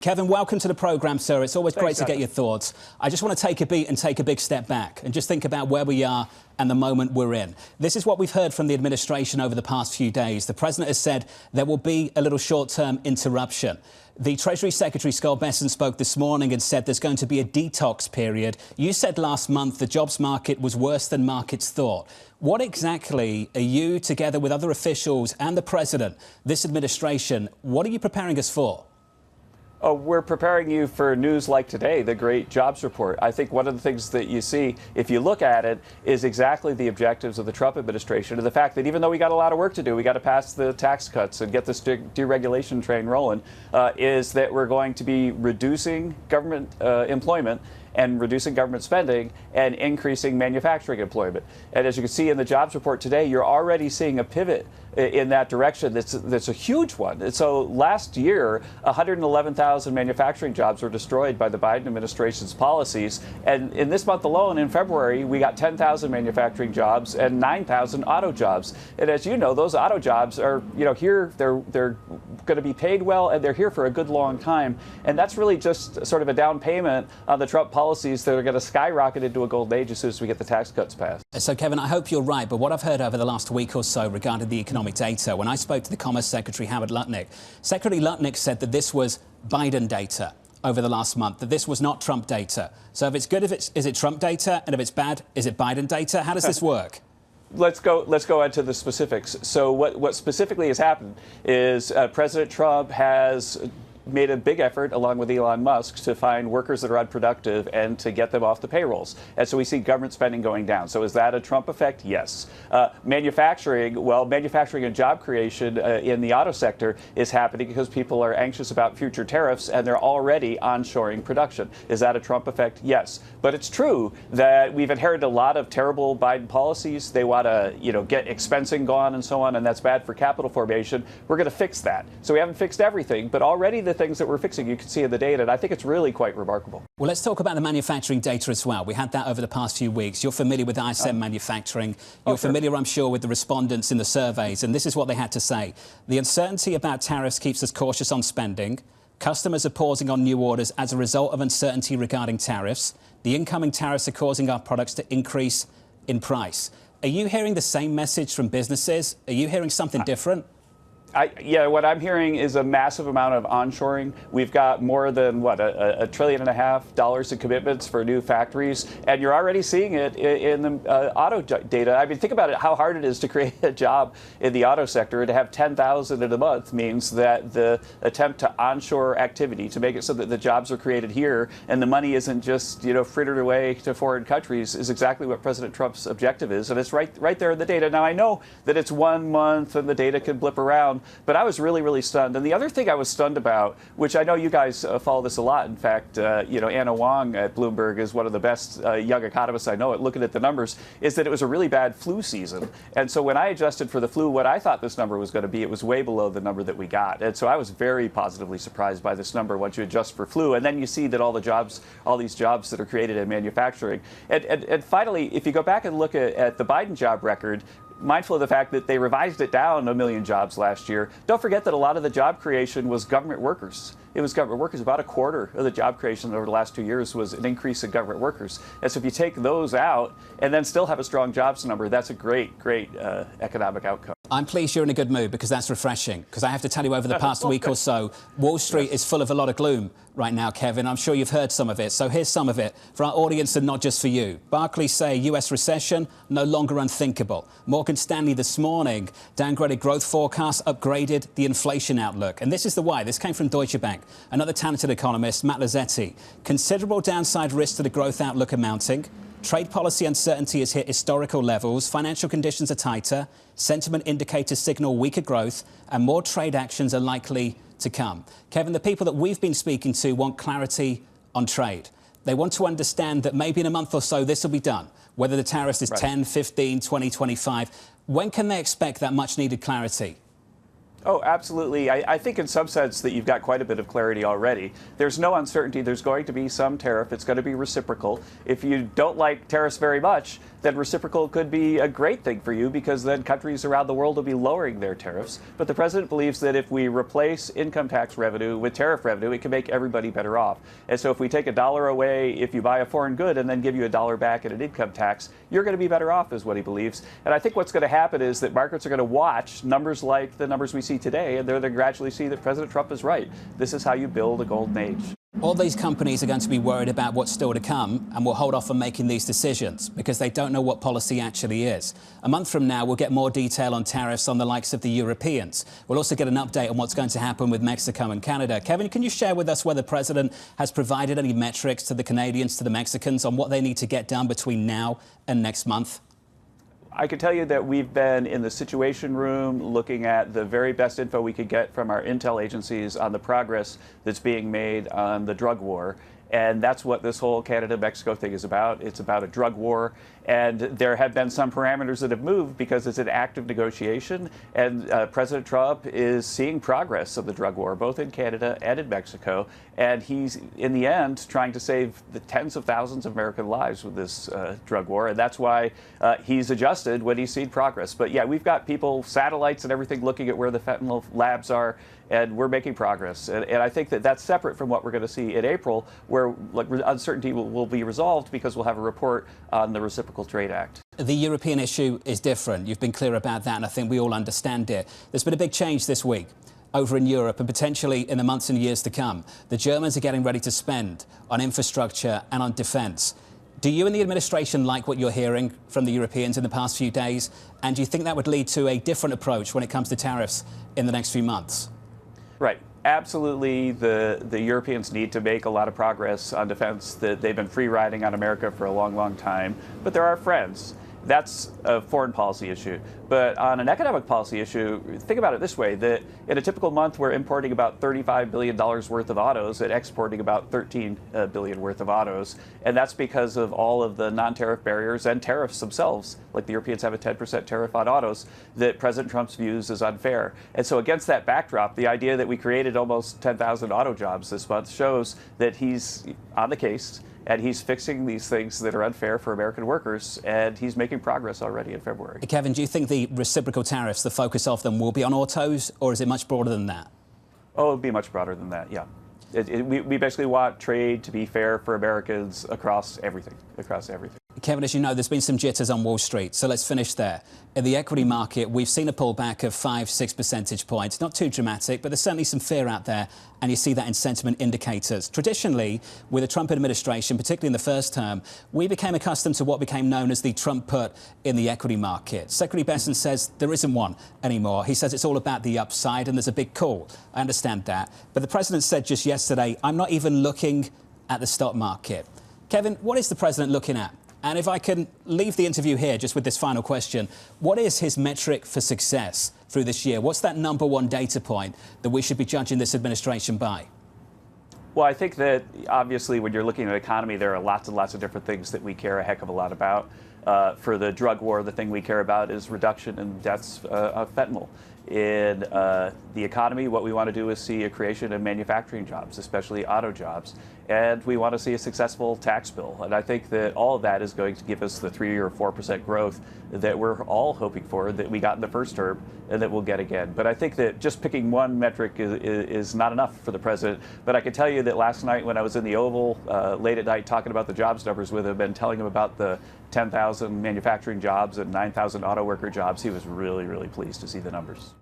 Kevin, welcome to the programme, sir. It's always great to get Adam. your thoughts. I just want to take a beat and take a big step back and just think about where we are and the moment we're in. This is what we've heard from the administration over the past few days. The president has said there will be a little short-term interruption. The Treasury Secretary, Scott Bessent, spoke this morning and said there's going to be a detox period. You said last month the jobs market was worse than markets thought. What exactly are you, together with other officials and the president, this administration, what are you preparing us for? Oh, we're preparing you for news like today, the great jobs report. I think one of the things that you see, if you look at it, is exactly the objectives of the Trump administration, and the fact that even though we got a lot of work to do, we got to pass the tax cuts and get this deregulation train rolling, is that we're going to be reducing government employment and reducing government spending and increasing manufacturing employment. And as you can see in the jobs report today, you're already seeing a pivot in that direction. That's a huge one. And so last year, 111,000 manufacturing jobs were destroyed by the Biden administration's policies. And in this month alone, in February, we got 10,000 manufacturing jobs and 9,000 auto jobs. And as you know, those auto jobs are, here, they're going to be paid well, and they're here for a good long time. And that's really just sort of a down payment on the Trump policies that are going to skyrocket into a golden age as soon as we get the tax cuts passed. So, Kevin, I hope you're right, but what I've heard over the last week or so regarding the economic data, when I spoke to the Commerce Secretary, Howard Lutnick, Secretary Lutnick said that this was Biden data over the last month, that this was not Trump data. So if it's good, is it Trump data? And if it's bad, is it Biden data? How does this work? Let's go into the specifics. So what specifically has happened is President Trump has made a big effort, along with Elon Musk, to find workers that are unproductive and to get them off the payrolls. And so we see government spending going down. So is that a Trump effect? Yes. Manufacturing and job creation in the auto sector is happening because people are anxious about future tariffs and they're already onshoring production. Is that a Trump effect? Yes. But it's true that we've inherited a lot of terrible Biden policies. They want to, get expensing gone and so on, and that's bad for capital formation. We're going to fix that. So we haven't fixed everything, but already the things that we're fixing, you can see in the data, and I think it's really quite remarkable. Well, let's talk about the manufacturing data as well. We had that over the past few weeks. You're familiar with ISM manufacturing. You're familiar, I'm sure, with the respondents in the surveys, and this is what they had to say. The uncertainty about tariffs keeps us cautious on spending. Customers are pausing on new orders as a result of uncertainty regarding tariffs. The incoming tariffs are causing our products to increase in price. Are you hearing the same message from businesses? Are you hearing something different? What I'm hearing is a massive amount of onshoring. We've got more than, $1.5 trillion in commitments for new factories, and you're already seeing it in the auto data. I mean, think about it, how hard it is to create a job in the auto sector. To have 10,000 in a month means that the attempt to onshore activity, to make it so that the jobs are created here and the money isn't just, frittered away to foreign countries, is exactly what President Trump's objective is, and it's right there in the data. Now, I know that it's 1 month and the data can blip around, but I was really, really stunned. And the other thing I was stunned about, which I know you guys follow this a lot. In fact, Anna Wong at Bloomberg is one of the best young economists I know at looking at the numbers, is that it was a really bad flu season. And so when I adjusted for the flu, what I thought this number was going to be, it was way below the number that we got. And so I was very positively surprised by this number once you adjust for flu. And then you see that all these jobs that are created in manufacturing. And finally, if you go back and look at the Biden job record, mindful of the fact that they revised it down 1 million jobs last year, don't forget that a lot of the job creation was government workers. It was government workers. About a quarter of the job creation over the last 2 years was an increase in government workers. And so if you take those out and then still have a strong jobs number, that's a great economic outcome. I'm pleased you're in a good mood, because that's refreshing. Because I have to tell you, over the past week or so, Wall Street is full of a lot of gloom right now, Kevin. I'm sure you've heard some of it. So here's some of it for our audience and not just for you. Barclays say US recession no longer unthinkable. Morgan Stanley this morning downgraded growth forecasts, upgraded the inflation outlook. And this is the why. This came from Deutsche Bank. Another talented economist, Matt Lazzetti. Considerable downside risk to the growth outlook are mounting. Trade policy uncertainty has hit historical levels. Financial conditions are tighter. Sentiment indicators signal weaker growth, and more trade actions are likely to come. Kevin, the people that we've been speaking to want clarity on trade. They want to understand that maybe in a month or so this will be done, whether the tariffs is 10, 15, 20, 25. When can they expect that much needed clarity? Oh, absolutely. I think in some sense that you've got quite a bit of clarity already. There's no uncertainty. There's going to be some tariff. It's going to be reciprocal. If you don't like tariffs very much, then reciprocal could be a great thing for you because then countries around the world will be lowering their tariffs. But the president believes that if we replace income tax revenue with tariff revenue, it can make everybody better off. And so if we take $1 away if you buy a foreign good and then give you $1 back in an income tax, you're going to be better off, is what he believes. And I think what's going to happen is that markets are going to watch numbers like the numbers we see today, and they're going to gradually see that President Trump is right. This is how you build a golden age. All these companies are going to be worried about what's still to come and will hold off on making these decisions because they don't know what policy actually is. A month from now, we'll get more detail on tariffs on the likes of the Europeans. We'll also get an update on what's going to happen with Mexico and Canada. Kevin, can you share with us whether the president has provided any metrics to the Canadians, to the Mexicans, on what they need to get done between now and next month? I can tell you that we've been in the Situation Room looking at the very best info we could get from our intel agencies on the progress that's being made on the drug war. And that's what this whole Canada-Mexico thing is about. It's about a drug war. And there have been some parameters that have moved because it's an active negotiation. And President Trump is seeing progress of the drug war, both in Canada and in Mexico. And he's, in the end, trying to save the tens of thousands of American lives with this drug war. And that's why he's adjusted when he's seen progress. But yeah, we've got people, satellites and everything, looking at where the fentanyl labs are. And we're making progress. And I think that that's separate from what we're going to see in April, where uncertainty will be resolved because we'll have a report on the Reciprocal Trade Act. The European issue is different. You've been clear about that, and I think we all understand it. There's been a big change this week over in Europe and potentially in the months and years to come. The Germans are getting ready to spend on infrastructure and on defense. Do you and the administration like what you're hearing from the Europeans in the past few days? And do you think that would lead to a different approach when it comes to tariffs in the next few months? Right. Absolutely, the Europeans need to make a lot of progress on defense. They've been free riding on America for a long, long time, but they're our friends. That's a foreign policy issue. But on an economic policy issue, think about it this way, that in a typical month, we're importing about $35 billion worth of autos and exporting about $13 billion worth of autos. And that's because of all of the non-tariff barriers and tariffs themselves, like the Europeans have a 10% tariff on autos, that President Trump's views is unfair. And so against that backdrop, the idea that we created almost 10,000 auto jobs this month shows that he's on the case. And he's fixing these things that are unfair for American workers, and he's making progress already in February. Kevin, do you think the reciprocal tariffs, the focus of them, will be on autos, or is it much broader than that? Oh, it would be much broader than that, yeah. We basically want trade to be fair for Americans across everything, Kevin, as you know, there's been some jitters on Wall Street, so let's finish there. In the equity market, we've seen a pullback of 5-6 percentage points. Not too dramatic, but there's certainly some fear out there, and you see that in sentiment indicators. Traditionally, with the Trump administration, particularly in the first term, we became accustomed to what became known as the Trump put in the equity market. Secretary Bessent says there isn't one anymore. He says it's all about the upside, and there's a big call. I understand that. But the president said just yesterday, I'm not even looking at the stock market. Kevin, what is the president looking at? And if I can leave the interview here just with this final question, what is his metric for success through this year? What's that number one data point that we should be judging this administration by? Well, I think that obviously when you're looking at the economy, there are lots and lots of different things that we care a heck of a lot about. For the drug war, the thing we care about is reduction in deaths of fentanyl. In the economy, what we want to do is see a creation of manufacturing jobs, especially auto jobs. And we want to see a successful tax bill. And I think that all of that is going to give us the 3 or 4% growth that we're all hoping for, that we got in the first term and that we'll get again. But I think that just picking one metric is not enough for the president. But I can tell you that last night when I was in the Oval late at night talking about the jobs numbers with him and telling him about the 10,000 manufacturing jobs and 9,000 auto worker jobs, he was really, really pleased to see the numbers.